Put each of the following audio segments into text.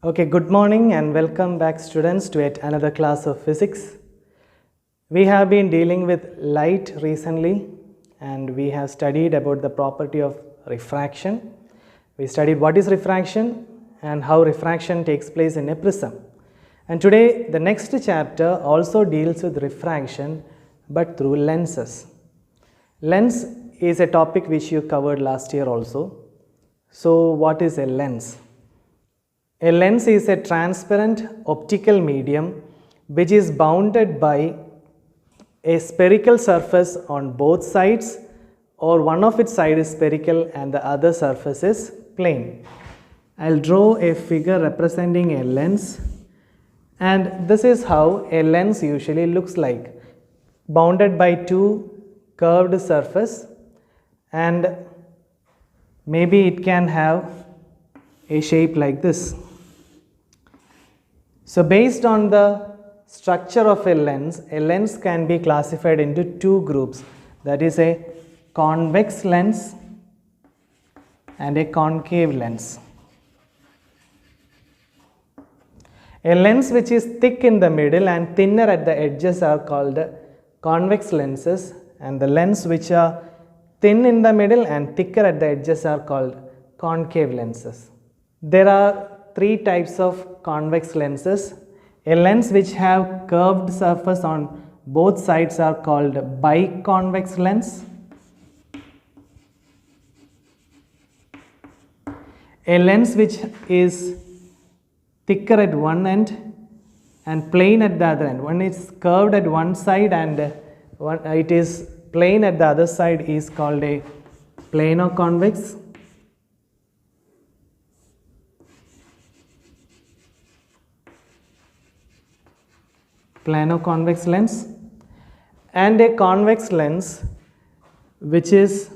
Okay, good morning and welcome back students to yet another class of physics. We have been dealing with light recently and we have studied about the property of refraction. We studied what is refraction and how refraction takes place in a prism. And today the next chapter also deals with refraction but through lenses. Lens is a topic which you covered last year also. So what is a lens? A lens is a transparent optical medium which is bounded by a spherical surface on both sides, or one of its sides is spherical and the other surface is plane. I'll draw a figure representing a lens, and this is how a lens usually looks like, bounded by two curved surface, and maybe it can have a shape like this. So based on the structure of a lens can be classified into two groups, that is a convex lens and a concave lens. A lens which is thick in the middle and thinner at the edges are called convex lenses, and the lens which are thin in the middle and thicker at the edges are called concave lenses. There are three types of convex lenses. A lens which have curved surface on both sides are called biconvex lens. A lens which is thicker at one end and plain at the other end. One is curved at one side and it is plain at the other side is called a plano-convex. Plano-convex lens, and a convex lens which is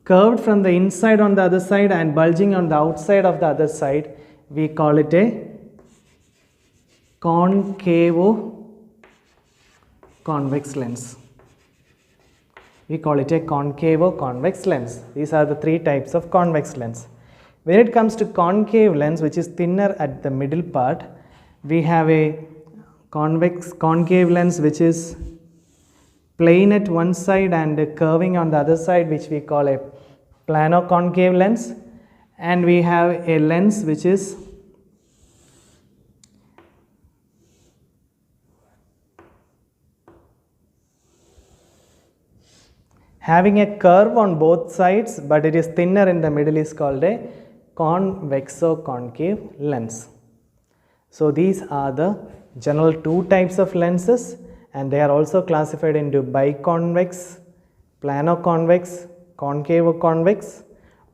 curved from the inside on the other side and bulging on the outside of the other side. We call it a concavo-convex lens. We call it a concavo-convex lens. These are the three types of convex lens. When it comes to concave lens, which is thinner at the middle part, we have a concave lens which is plain at one side and curving on the other side, which we call a plano-concave lens, and we have a lens which is having a curve on both sides but it is thinner in the middle is called a convexo-concave lens. So these are the general two types of lenses, and they are also classified into biconvex, plano-convex, concavo-convex,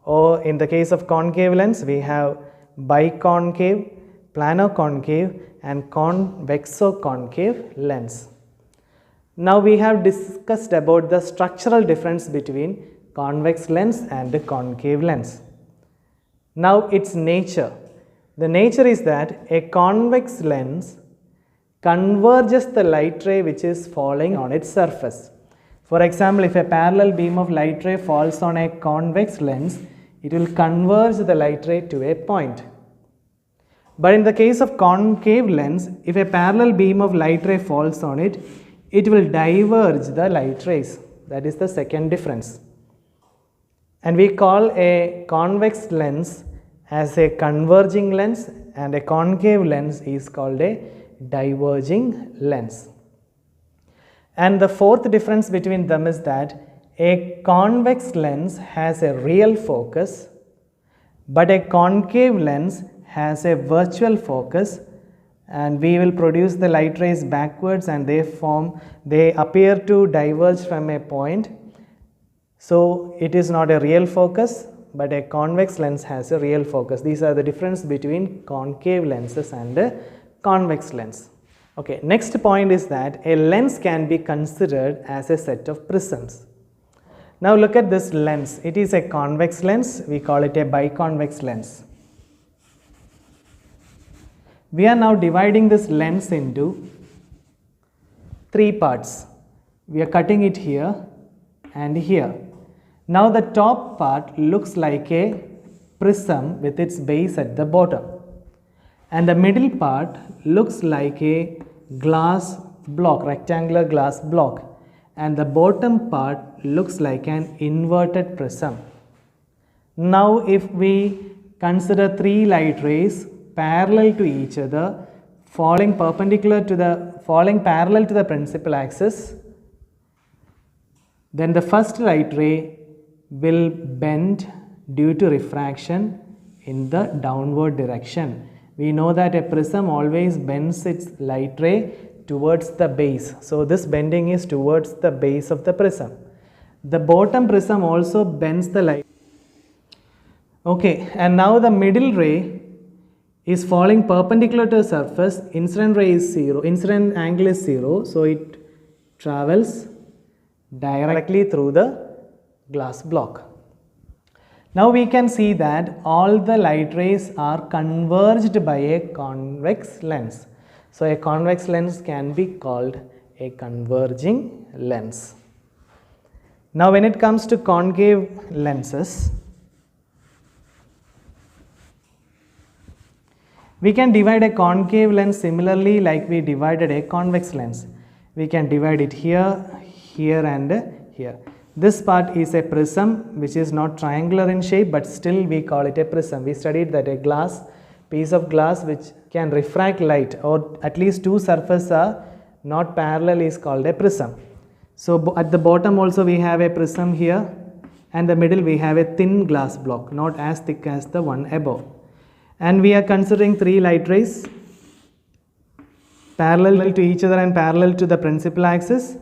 or in the case of concave lens we have biconcave, plano-concave and convexo-concave lens. Now we have discussed about the structural difference between convex lens and the concave lens. Now its nature. The nature is that a convex lens converges the light ray which is falling on its surface. For example, if a parallel beam of light ray falls on a convex lens, it will converge the light ray to a point. But in the case of concave lens, if a parallel beam of light ray falls on it, it will diverge the light rays. That is the second difference. And we call a convex lens as a converging lens, and a concave lens is called a diverging lens. And the fourth difference between them is that a convex lens has a real focus, but a concave lens has a virtual focus, and we will produce the light rays backwards and they appear to diverge from a point. So it is not a real focus, but a convex lens has a real focus. These are the difference between concave lenses and a convex lens. Okay, next point is that a lens can be considered as a set of prisms. Now look at this lens. It is a convex lens. We call it a biconvex lens. We are now dividing this lens into three parts. We are cutting it here and here. Now the top part looks like a prism with its base at the bottom, and the middle part looks like a glass block, rectangular glass block, and the bottom part looks like an inverted prism. Now if we consider three light rays parallel to each other, falling parallel to the principal axis, then the first light ray will bend due to refraction in the downward direction. We know that a prism always bends its light ray towards the base. So this bending is towards the base of the prism. The bottom prism also bends the light. Okay, and now the middle ray is falling perpendicular to the surface. Incident ray is 0, incident angle is 0, so it travels directly through the glass block. Now we can see that all the light rays are converged by a convex lens. So a convex lens can be called a converging lens. Now when it comes to concave lenses, we can divide a concave lens similarly like we divided a convex lens. We can divide it here, here and here. This part is a prism which is not triangular in shape, but still we call it a prism. We studied that a piece of glass which can refract light, or at least two surfaces are not parallel, is called a prism. So at the bottom also we have a prism here, and the middle we have a thin glass block, not as thick as the one above. And we are considering three light rays parallel to each other and parallel to the principal axis.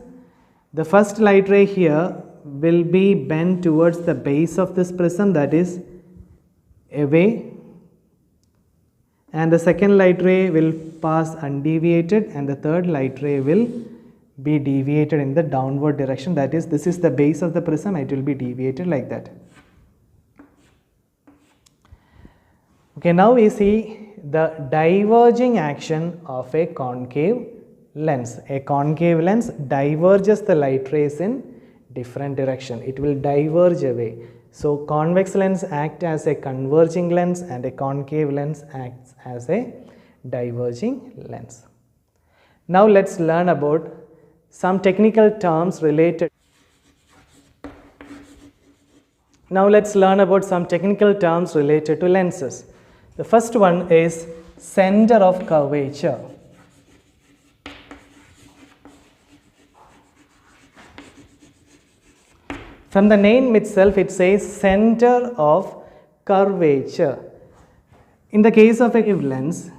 The first light ray here will be bent towards the base of this prism, that is away, and the second light ray will pass undeviated, and the third light ray will be deviated in the downward direction, that is, this is the base of the prism, it will be deviated like that. Okay, now we see the diverging action of a concave lens. A concave lens diverges the light rays in different direction. It will diverge away. So convex lens acts as a converging lens and a concave lens acts as a diverging lens. Now let's learn about some technical terms related. To lenses. The first one is center of curvature. From the name itself, it says center of curvature. In the case of a lens,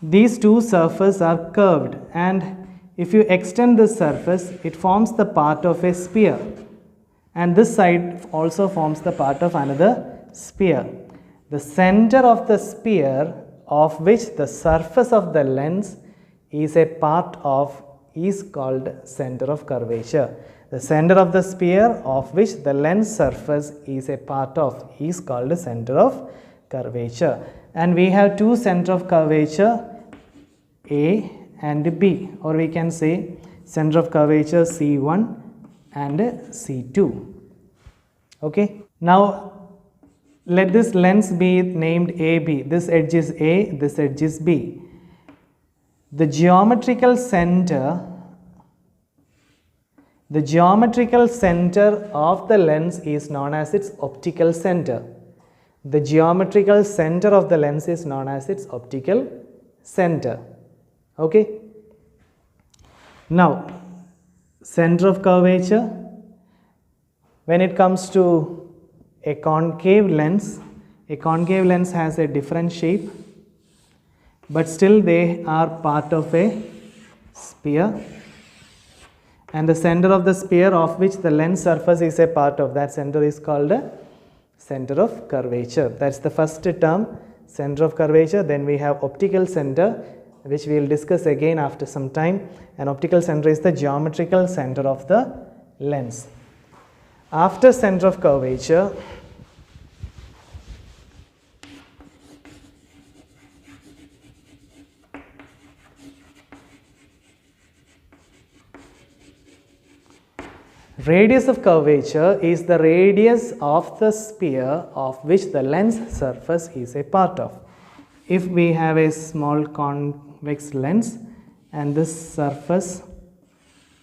these two surfaces are curved, and if you extend this surface, it forms the part of a sphere, and this side also forms the part of another sphere. The center of the sphere of which the surface of the lens is a part of is called center of curvature. The center of the sphere of which the lens surface is a part of is called center of curvature. And we have two center of curvature, A and B, or we can say center of curvature C1 and C2. Okay. Now let this lens be named AB. This edge is A, this edge is B. The geometrical center of the lens is known as its optical center. The geometrical center of the lens is known as its optical center. Okay. Now, center of curvature, when it comes to a concave lens has a different shape, but still they are part of a sphere, and the center of the sphere of which the lens surface is a part of, that center is called a center of curvature. That's the first term, center of curvature. Then we have optical center, which we will discuss again after some time. An optical center is the geometrical center of the lens. After center of curvature, Radius of curvature is the radius of the sphere of which the lens surface is a part of. If we have a small convex lens and this surface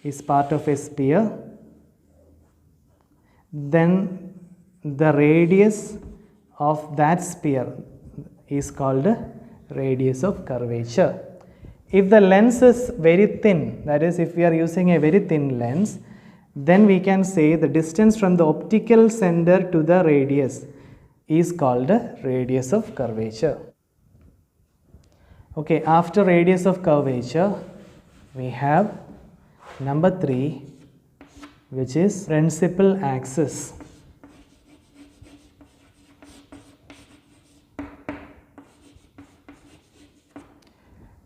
is part of a sphere, then the radius of that sphere is called radius of curvature. If the lens is very thin, that is, if we are using a very thin lens, then we can say the distance from the optical center to the radius is called radius of curvature. Okay, after radius of curvature, we have number 3, which is principal axis.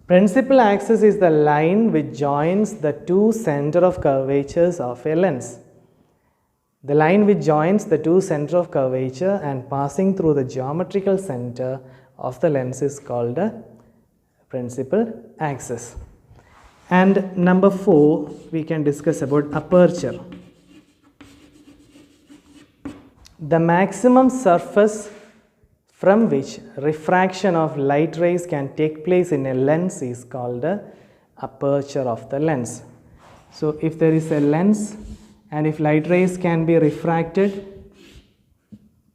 Principal axis is the line which joins the two center of curvatures of a lens. The line which joins the two center of curvature and passing through the geometrical center of the lens is called a principal axis. And number 4, we can discuss about aperture. The maximum surface from which refraction of light rays can take place in a lens is called the aperture of the lens. So if there is a lens and if light rays can be refracted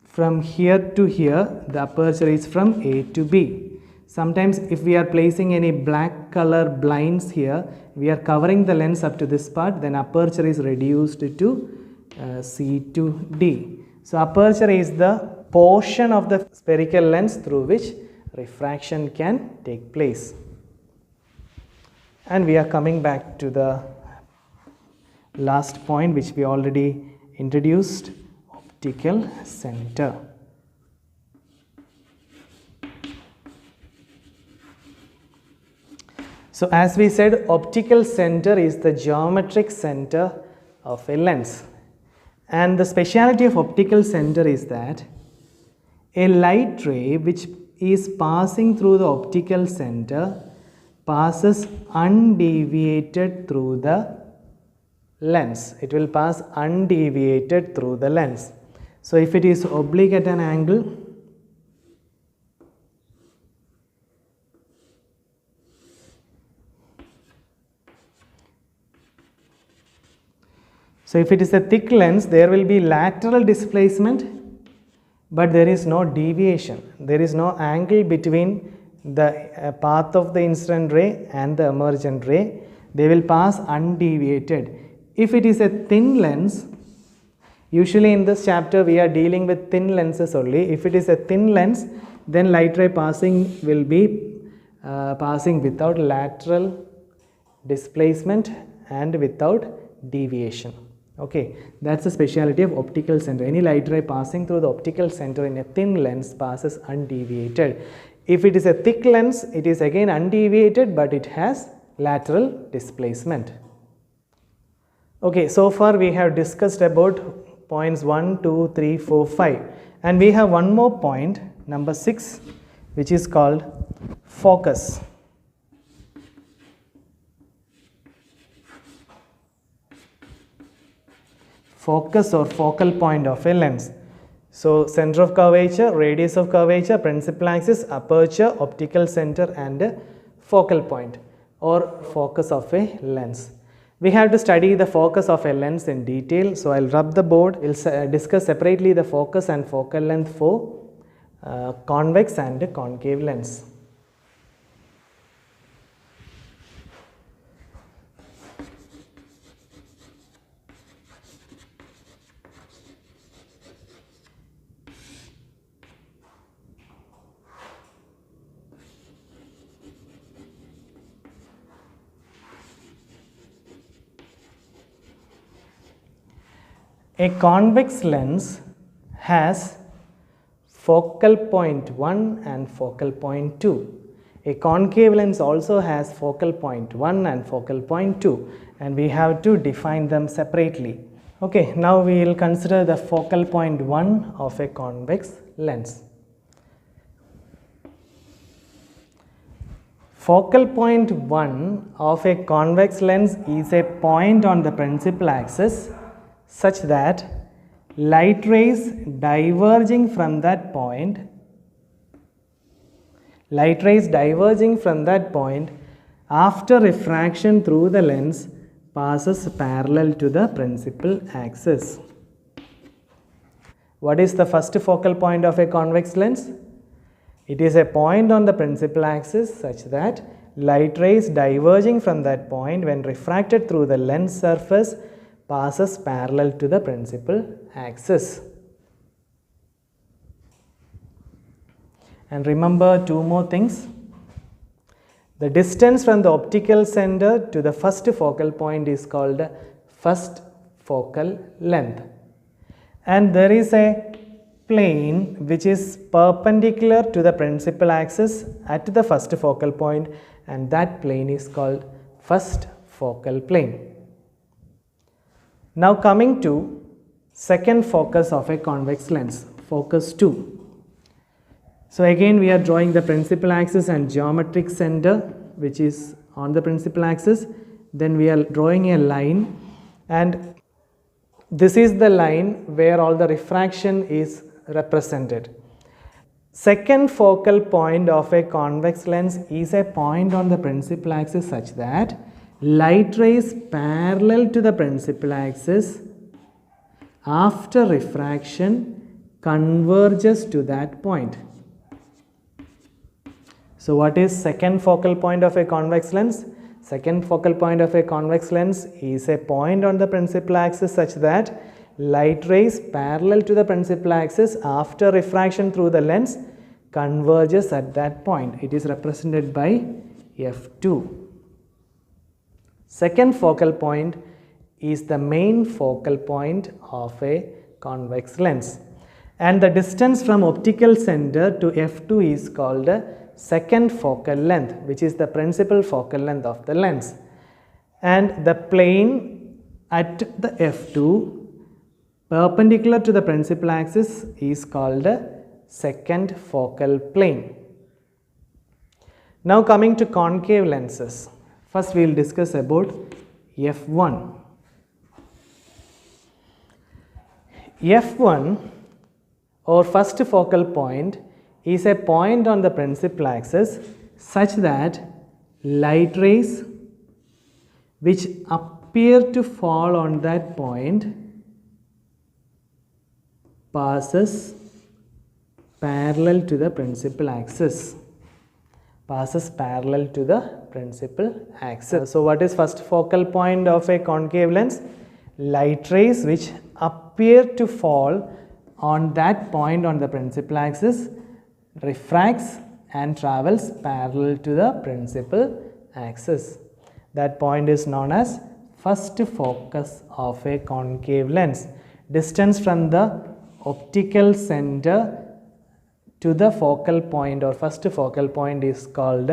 from here to here, the aperture is from A to B. Sometimes if we are placing any black color blinds here, we are covering the lens up to this part, then aperture is reduced to C to D. So aperture is the portion of the spherical lens through which refraction can take place. And we are coming back to the last point which we already introduced, optical center. So as we said, optical center is the geometric center of a lens. And the speciality of optical center is that a light ray which is passing through the optical center passes undeviated through the lens. It will pass undeviated through the lens. So if it is oblique at an angle, so if it is a thick lens, there will be lateral displacement, but there is no deviation. There is no angle between the path of the incident ray and the emergent ray. They will pass undeviated. If it is a thin lens, usually in this chapter we are dealing with thin lenses only. If it is a thin lens, then light ray passing will be passing without lateral displacement and without deviation. Okay, that's the speciality of optical center. Any light ray passing through the optical center in a thin lens passes undeviated. If it is a thick lens, it is again undeviated, but it has lateral displacement. Okay, so far we have discussed about points 1, 2, 3, 4, 5. And we have one more point, number 6, which is called focus. Focus or focal point of a lens. So center of curvature, radius of curvature, principal axis, aperture, optical center and focal point or focus of a lens. We have to study the focus of a lens in detail. So I'll rub the board. We'll discuss separately the focus and focal length for convex and concave lens. A convex lens has focal point 1 and focal point 2. A concave lens also has focal point 1 and focal point 2, and we have to define them separately. Okay, now we will consider the focal point 1 of a convex lens. Focal point 1 of a convex lens is a point on the principal axis such that light rays diverging from that point after refraction through the lens passes parallel to the principal axis. What is the first focal point of a convex lens? It is a point on the principal axis such that light rays diverging from that point when refracted through the lens surface passes parallel to the principal axis. And remember two more things. The distance from the optical center to the first focal point is called first focal length. And there is a plane which is perpendicular to the principal axis at the first focal point, and that plane is called first focal plane. Now coming to second focus of a convex lens, focus 2. So again we are drawing the principal axis and geometric center which is on the principal axis. Then we are drawing a line, and this is the line where all the refraction is represented. Second focal point of a convex lens is a point on the principal axis such that light rays parallel to the principal axis after refraction converges to that point. So what is second focal point of a convex lens? Second focal point of a convex lens is a point on the principal axis such that light rays parallel to the principal axis after refraction through the lens converges at that point. It is represented by F2. Second focal point is the main focal point of a convex lens, and the distance from optical center to F2 is called second focal length, which is the principal focal length of the lens, and the plane at the F2 perpendicular to the principal axis is called second focal plane. Now coming to concave lenses, first we will discuss about F1. F1 or first focal point is a point on the principal axis such that light rays which appear to fall on that point passes parallel to the principal axis. So what is first focal point of a concave lens? Light rays which appear to fall on that point on the principal axis refracts and travels parallel to the principal axis. That point is known as first focus of a concave lens. Distance from the optical center to the focal point or first focal point is called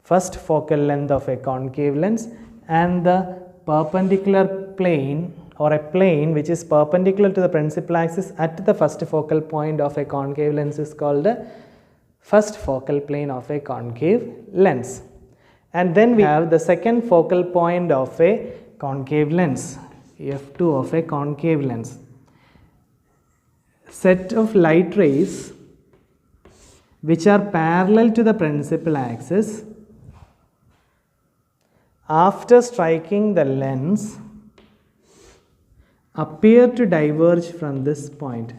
first focal length of a concave lens, and the perpendicular plane or a plane which is perpendicular to the principal axis at the first focal point of a concave lens is called the first focal plane of a concave lens. And then we have the second focal point of a concave lens, F2 of a concave lens. Set of light rays which are parallel to the principal axis after striking the lens appear to diverge from this point.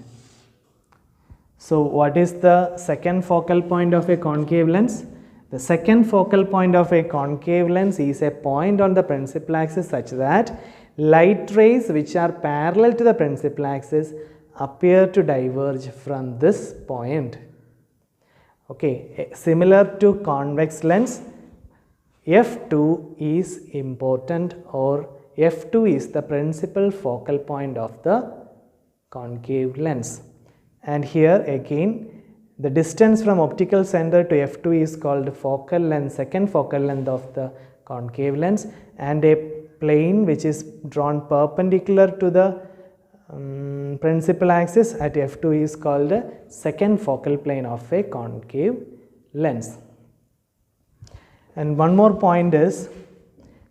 So what is the second focal point of a concave lens? The second focal point of a concave lens is a point on the principal axis such that light rays which are parallel to the principal axis appear to diverge from this point. Okay, similar to convex lens, F2 is important, or F2 is the principal focal point of the concave lens. And here again the distance from optical center to F2 is called focal length, second focal length of the concave lens, and a plane which is drawn perpendicular to the principal axis at F2 is called the second focal plane of a concave lens. And one more point is,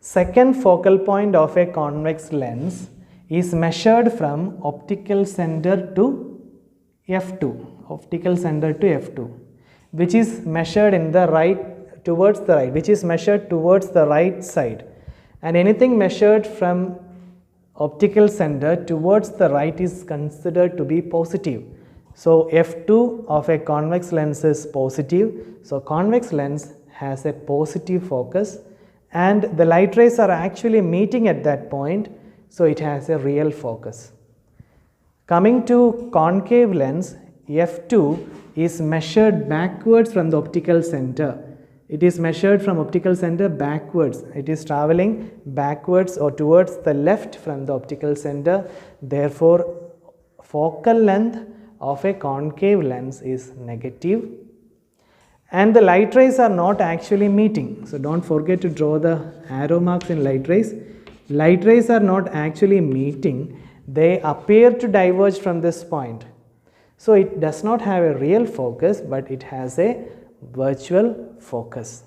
second focal point of a convex lens is measured from optical center to f2, optical center to f2, which is measured in the right, towards the right, which is measured towards the right side, and anything measured from optical center towards the right is considered to be positive. So f2 of a convex lens is positive, so convex lens has a positive focus, and the light rays are actually meeting at that point, so it has a real focus. Coming to concave lens, f2 is measured backwards from the optical center. It is measured from optical center backwards. It is traveling backwards or towards the left from the optical center. Therefore, focal length of a concave lens is negative. And the light rays are not actually meeting. So, don't forget to draw the arrow marks in light rays. Light rays are not actually meeting. They appear to diverge from this point. So, it does not have a real focus, but it has a virtual focus.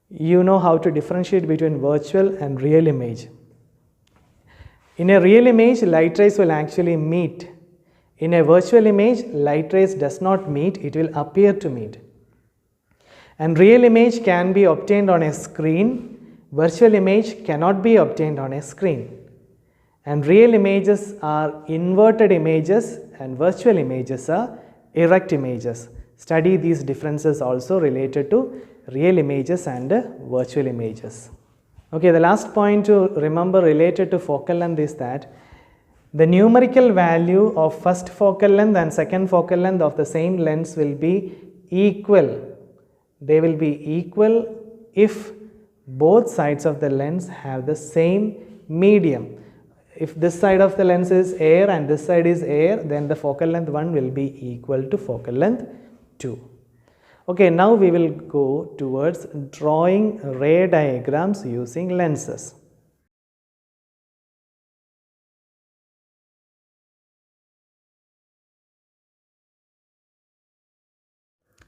You know how to differentiate between virtual and real image. In a real image, light rays will actually meet. In a virtual image, light rays does not meet, it will appear to meet. And real image can be obtained on a screen, virtual image cannot be obtained on a screen. And real images are inverted images and virtual images are erect images. Study these differences also related to real images and virtual images. Okay, the last point to remember related to focal length is that the numerical value of first focal length and second focal length of the same lens will be equal. They will be equal if both sides of the lens have the same medium. If this side of the lens is air and this side is air, then the focal length 1 will be equal to focal length 2. Okay, now we will go towards drawing ray diagrams using lenses.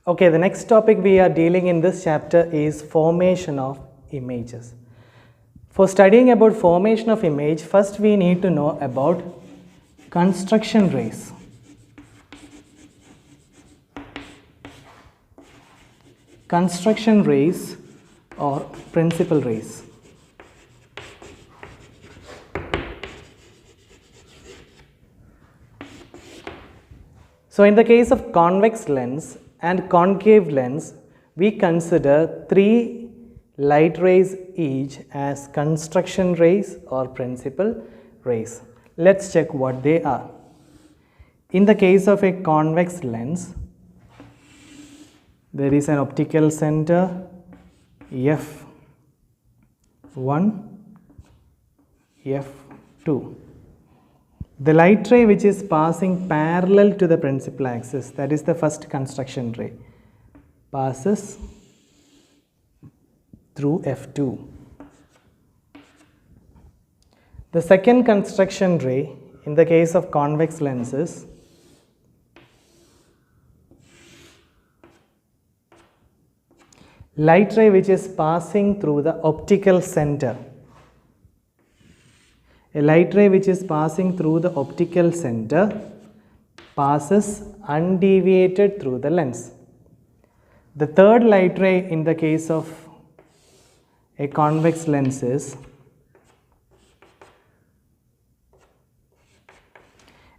Okay, the next topic we are dealing in this chapter is formation of images. For studying about formation of image, first we need to know about construction rays. Construction rays or principal rays. So in the case of convex lens and concave lens, we consider 3 light rays each as construction rays or principal rays. Let's check what they are. In the case of a convex lens, there is an optical center F1, F2. The light ray which is passing parallel to the principal axis, that is the first construction ray, passes through F2. The second construction ray in the case of convex lenses light ray which is passing through the optical center. A light ray which is passing through the optical center passes undeviated through the lens. The third light ray in the case of a convex lens is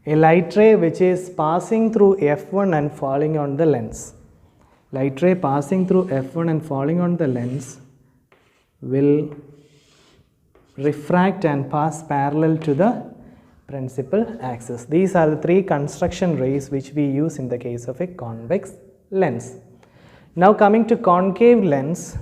a light ray which is passing through F1 and falling on the lens. Light ray passing through F1 and falling on the lens will refract and pass parallel to the principal axis. These are the 3 construction rays which we use in the case of a convex lens. Now coming to concave lens,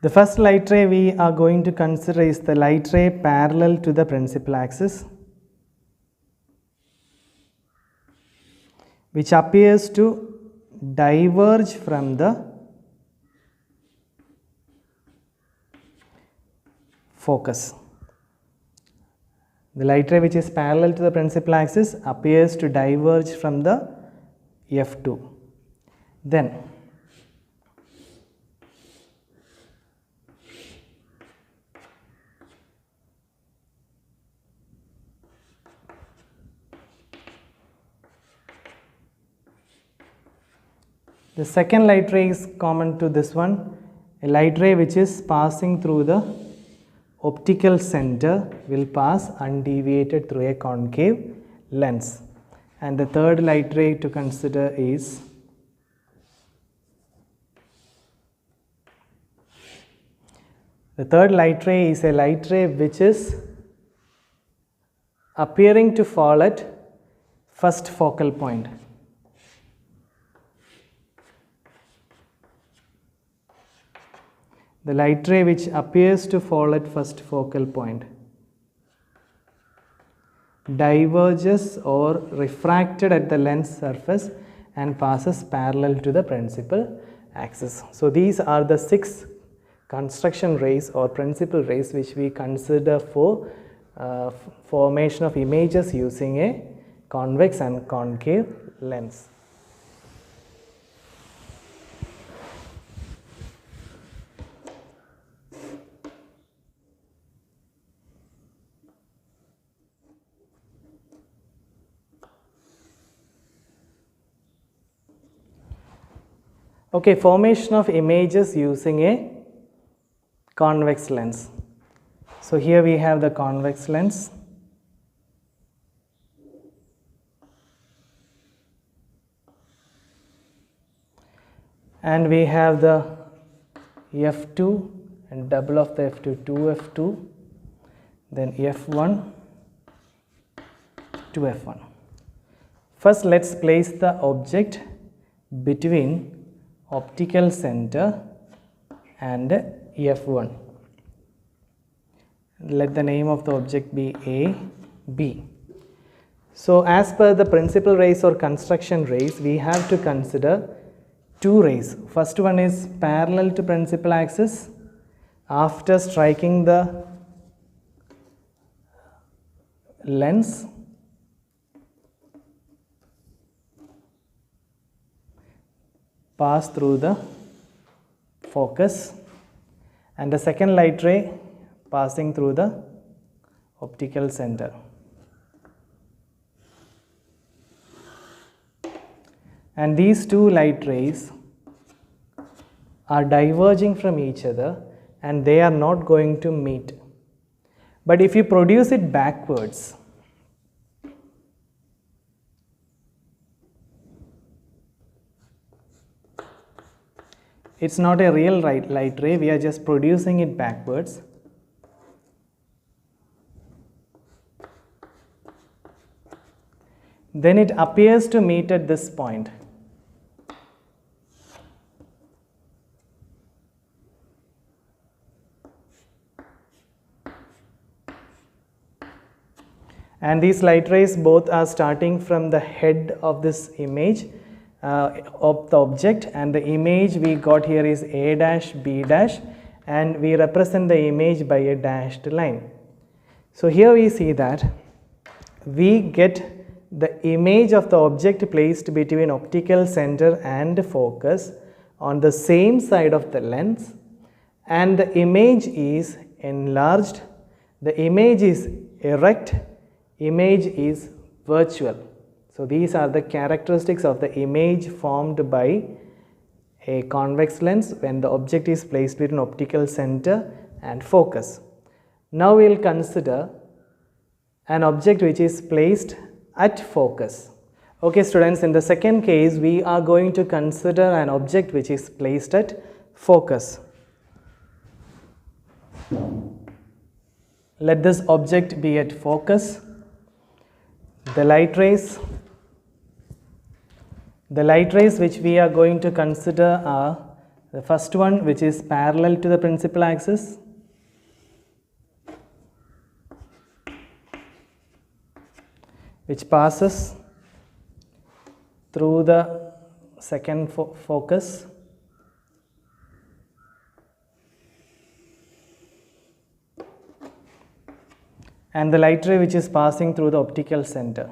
the first light ray we are going to consider is the light ray parallel to the principal axis, which appears to diverge from the focus. The light ray which is parallel to the principal axis appears to diverge from the F2. Then the second light ray is common to this one, a light ray which is passing through the optical center will pass undeviated through a concave lens. And the third light ray to consider is a light ray which is appearing to fall at first focal point. The light ray which appears to fall at first focal point diverges or refracted at the lens surface and passes parallel to the principal axis. So these are the 6 construction rays or principal rays which we consider for formation of images using a convex and concave lens. Okay, formation of images using a convex lens. So here we have the convex lens. And we have the F2 and double of the F2, 2F2, then F1, 2F1. First, let's place the object between optical center and F1. Let the name of the object be A, B. So as per the principal rays or construction rays, we have to consider 2 rays. First one is parallel to principal axis. After striking the lens, pass through the focus, and the second light ray passing through the optical center. And these 2 light rays are diverging from each other and they are not going to meet. But if you produce it backwards, it's not a real light ray, we are just producing it backwards. Then it appears to meet at this point. And these light rays both are starting from the head of this image of the object, and the image we got here is A dash, B dash, and we represent the image by a dashed line. So here we see that we get the image of the object placed between optical center and focus on the same side of the lens, and the image is enlarged, the image is erect, image is virtual. So these are the characteristics of the image formed by a convex lens when the object is placed between optical center and focus. Now we will consider an object which is placed at focus. Okay students, in the second case we are going to consider an object which is placed at focus. Let this object be at focus. The light rays which we are going to consider are the first one, which is parallel to the principal axis, which passes through the second focus, and the light ray which is passing through the optical center.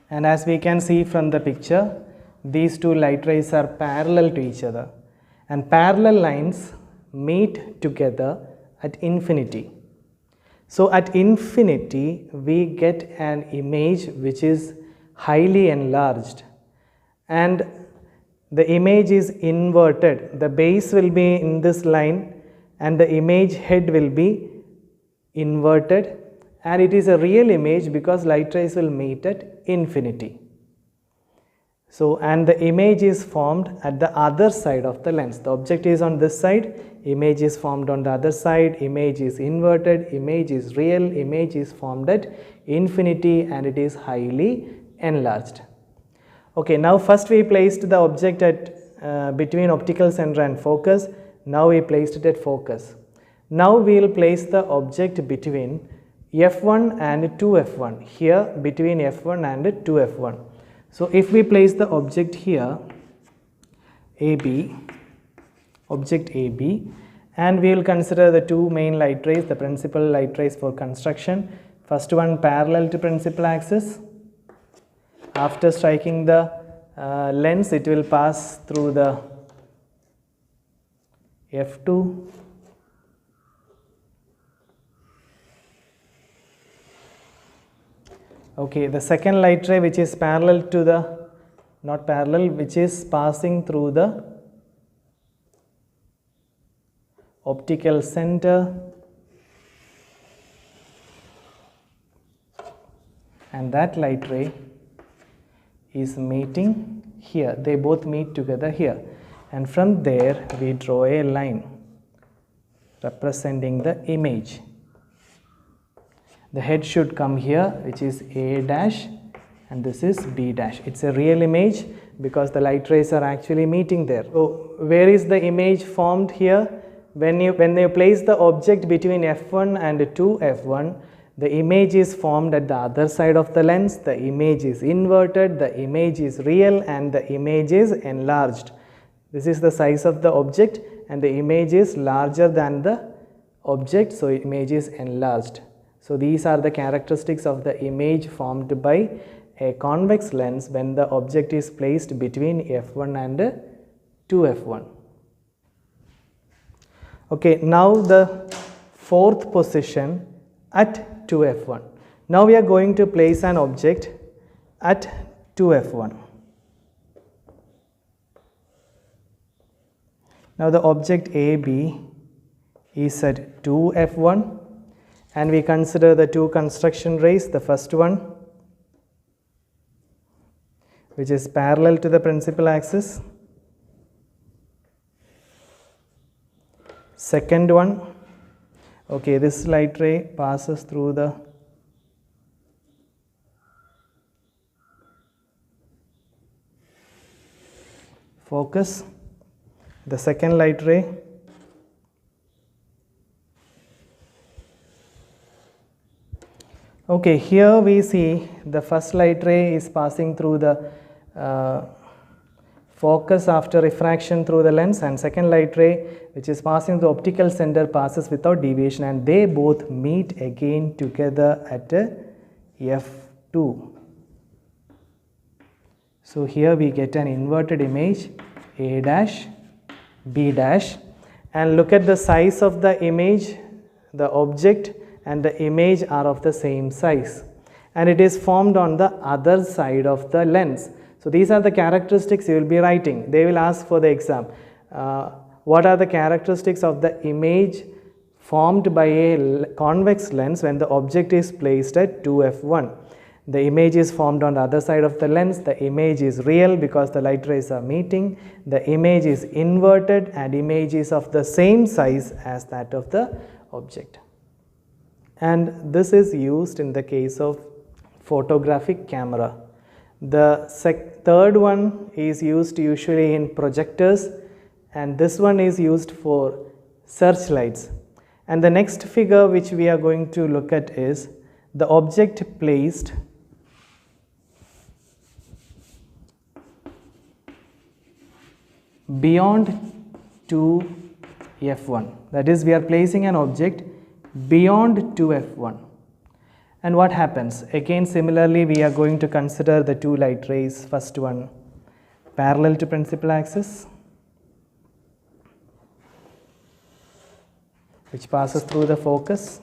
And as we can see from the picture, these two light rays are parallel to each other, and parallel lines meet together at infinity. So at infinity we get an image which is highly enlarged, and the image is inverted. The base will be in this line and the image head will be inverted, and it is a real image because light rays will meet at infinity. So, and the image is formed at the other side of the lens. The object is on this side, image is formed on the other side, image is inverted, image is real, image is formed at infinity, and it is highly enlarged. Okay, now first we placed the object at between optical center and focus. Now we placed it at focus. Now we will place the object between f1 and 2f1, here between f1 and 2f1. So if we place the object here, AB, object AB, and we will consider the two main light rays, the principal light rays for construction. First one parallel to principal axis. After striking the lens, it will pass through the f2, okay, the second light ray which is parallel to the, not parallel, which is passing through the optical center, and that light ray is meeting here. They both meet together here, and from there we draw a line representing the image. The head should come here, which is A dash, and this is B dash. It's a real image because the light rays are actually meeting there. So where is the image formed here? When you place the object between f1 and 2f1, the image is formed at the other side of the lens, the image is inverted, the image is real, and the image is enlarged. This is the size of the object, and the image is larger than the object, so image is enlarged. So these are the characteristics of the image formed by a convex lens when the object is placed between f1 and 2f1. Okay, now the fourth position at 2f1. Now we are going to place an object at 2f1. Now the object AB is at 2f1. And we consider the two construction rays. The first one, which is parallel to the principal axis. Second one, okay, this light ray passes through the focus. The second light ray okay, here we see the first light ray is passing through the focus after refraction through the lens, and second light ray which is passing the optical center passes without deviation, and they both meet again together at f2. So here we get an inverted image A dash, B dash, and look at the size of the image. The object and the image are of the same size, and it is formed on the other side of the lens. So these are the characteristics you will be writing. They will ask for the exam. What are the characteristics of the image formed by a convex lens when the object is placed at 2f1? The image is formed on the other side of the lens. The image is real because the light rays are meeting. The image is inverted, and image is of the same size as that of the object. And this is used in the case of photographic camera. The third one is used usually in projectors, and this one is used for searchlights. And the next figure which we are going to look at is the object placed beyond 2f1. That is, we are placing an object beyond 2f1. And what happens? Again, similarly, we are going to consider the two light rays. First one, parallel to principal axis, which passes through the focus.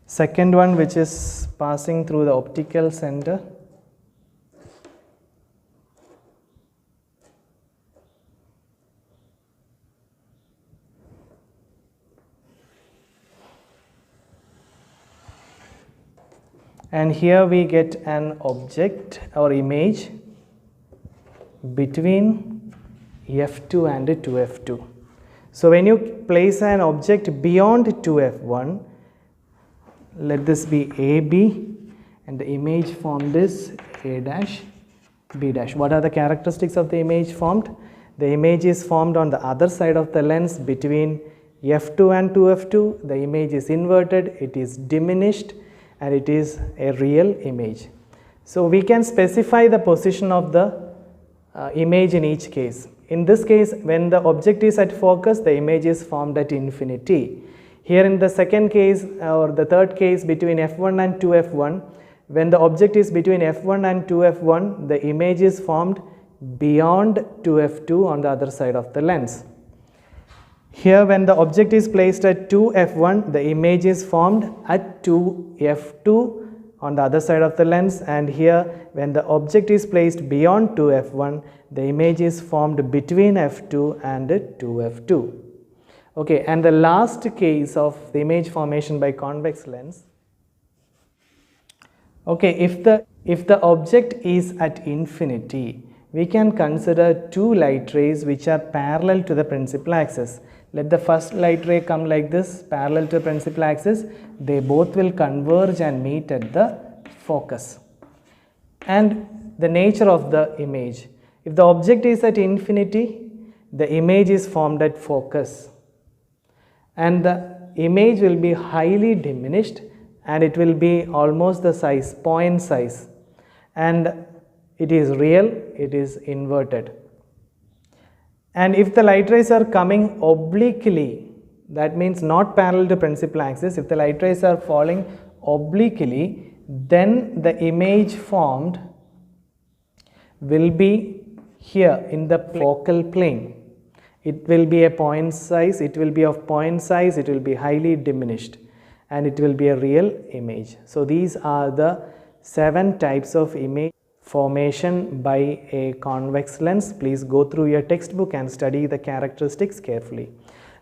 Second one, which is passing through the optical center. And here we get an object or image between f2 and 2f2. So when you place an object beyond 2f1, let this be AB, and the image formed is A dash, B dash. What are the characteristics of the image formed? The image is formed on the other side of the lens between f2 and 2f2. The image is inverted, it is diminished, and it is a real image. So we can specify the position of the image in each case. In this case, when the object is at focus, the image is formed at infinity. Here in the second case or the third case, between f1 and 2f1, when the object is between f1 and 2f1, the image is formed beyond 2f2 on the other side of the lens. Here, when the object is placed at 2f1, the image is formed at 2f2 on the other side of the lens, and here when the object is placed beyond 2f1, the image is formed between f2 and 2f2. Okay, and the last case of the image formation by convex lens. Okay, if the object is at infinity, we can consider two light rays which are parallel to the principal axis. Let the first light ray come like this, parallel to the principal axis. They both will converge and meet at the focus. And the nature of the image. If the object is at infinity, the image is formed at focus. And the image will be highly diminished, and it will be almost the size, point size. And it is real, it is inverted. And if the light rays are coming obliquely, that means not parallel to principal axis, if the light rays are falling obliquely, then the image formed will be here in the focal plane. It will be a point size, it will be of point size, it will be highly diminished, and it will be a real image. So these are the 7 types of image formation by a convex lens. Please go through your textbook and study the characteristics carefully.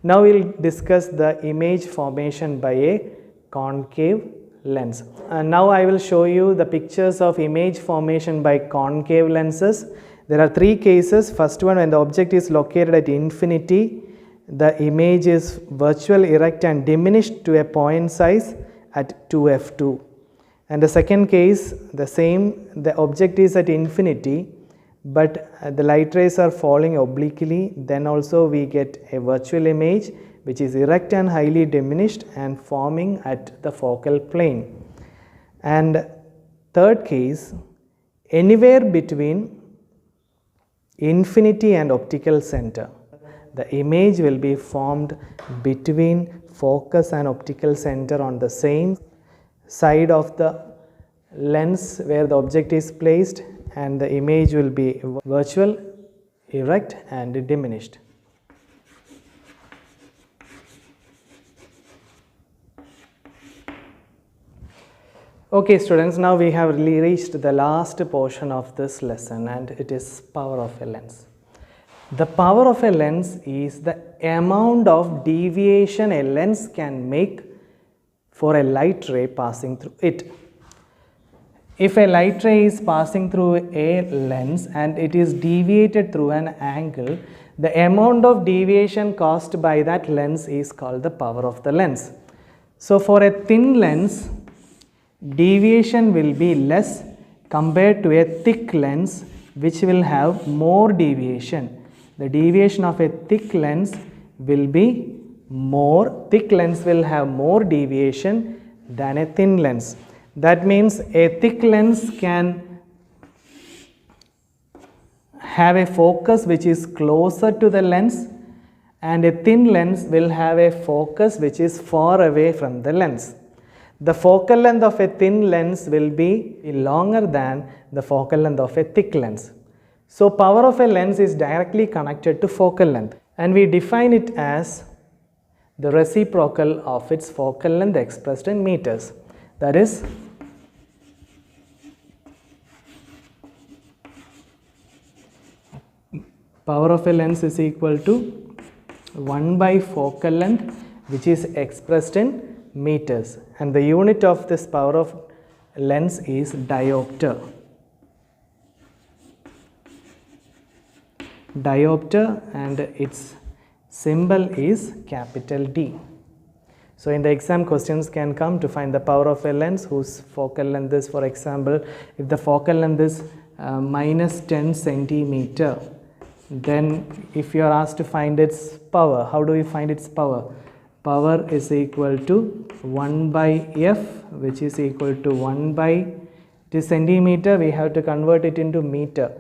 Now we will discuss the image formation by a concave lens. And now I will show you the pictures of image formation by concave lenses. There are 3 cases. First one, when the object is located at infinity, the image is virtual, erect and diminished to a point size at 2f2. And the second case, the same, the object is at infinity, but the light rays are falling obliquely. Then also we get a virtual image which is erect and highly diminished and forming at the focal plane. And third case, anywhere between infinity and optical center, the image will be formed between focus and optical center on the same side of the lens where the object is placed, and the image will be virtual, erect and diminished. Okay students, now we have reached the last portion of this lesson, and it is power of a lens. The power of a lens is the amount of deviation a lens can make for a light ray passing through it. If a light ray is passing through a lens and it is deviated through an angle, the amount of deviation caused by that lens is called the power of the lens. So for a thin lens, deviation will be less compared to a thick lens which will have more deviation. The deviation of a thick lens will be more. Thick lens will have more deviation than a thin lens. That means a thick lens can have a focus which is closer to the lens, and a thin lens will have a focus which is far away from the lens. The focal length of a thin lens will be longer than the focal length of a thick lens. So power of a lens is directly connected to focal length, and we define it as the reciprocal of its focal length expressed in meters. That is, power of a lens is equal to 1 by focal length, which is expressed in meters, and the unit of this power of lens is diopter. Diopter, and its symbol is capital D. So in the exam, questions can come to find the power of a lens whose focal length is, for example, if the focal length is minus 10 centimeter, then if you are asked to find its power, how do we find its power? Power is equal to 1 by F, which is equal to 1 by, it is centimeter, we have to convert it into meter,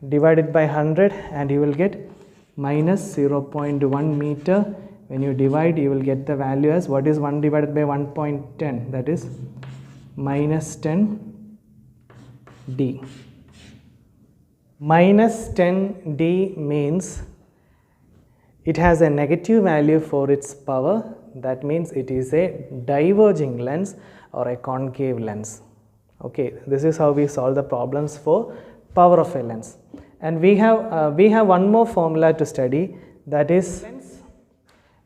divided by 100, and you will get minus 0.1 meter. When you divide, you will get the value as, what is 1 divided by 1.10? That is minus 10 D. Minus 10 D means it has a negative value for its power. That means it is a diverging lens or a concave lens. Okay, this is how we solve the problems for power of a lens. And we have one more formula to study, that is,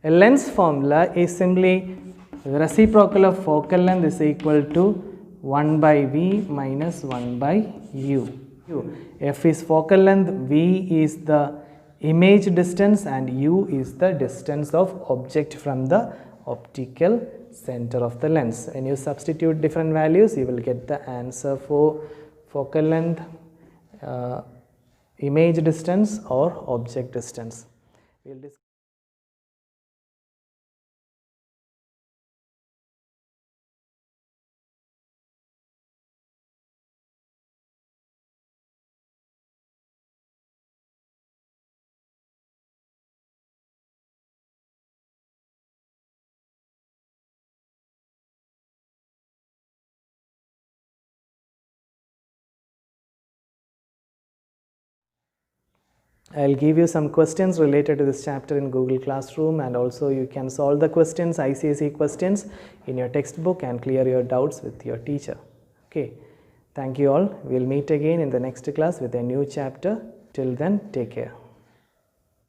a lens formula is simply reciprocal of focal length is equal to 1 by V minus 1 by U. F is focal length, V is the image distance, and U is the distance of object from the optical center of the lens. When you substitute different values, you will get the answer for focal length, image distance, or object distance. I'll give you some questions related to this chapter in Google Classroom, and also you can solve the questions, ICSE questions, in your textbook and clear your doubts with your teacher. Okay, thank you all. We'll meet again in the next class with a new chapter. Till then, take care.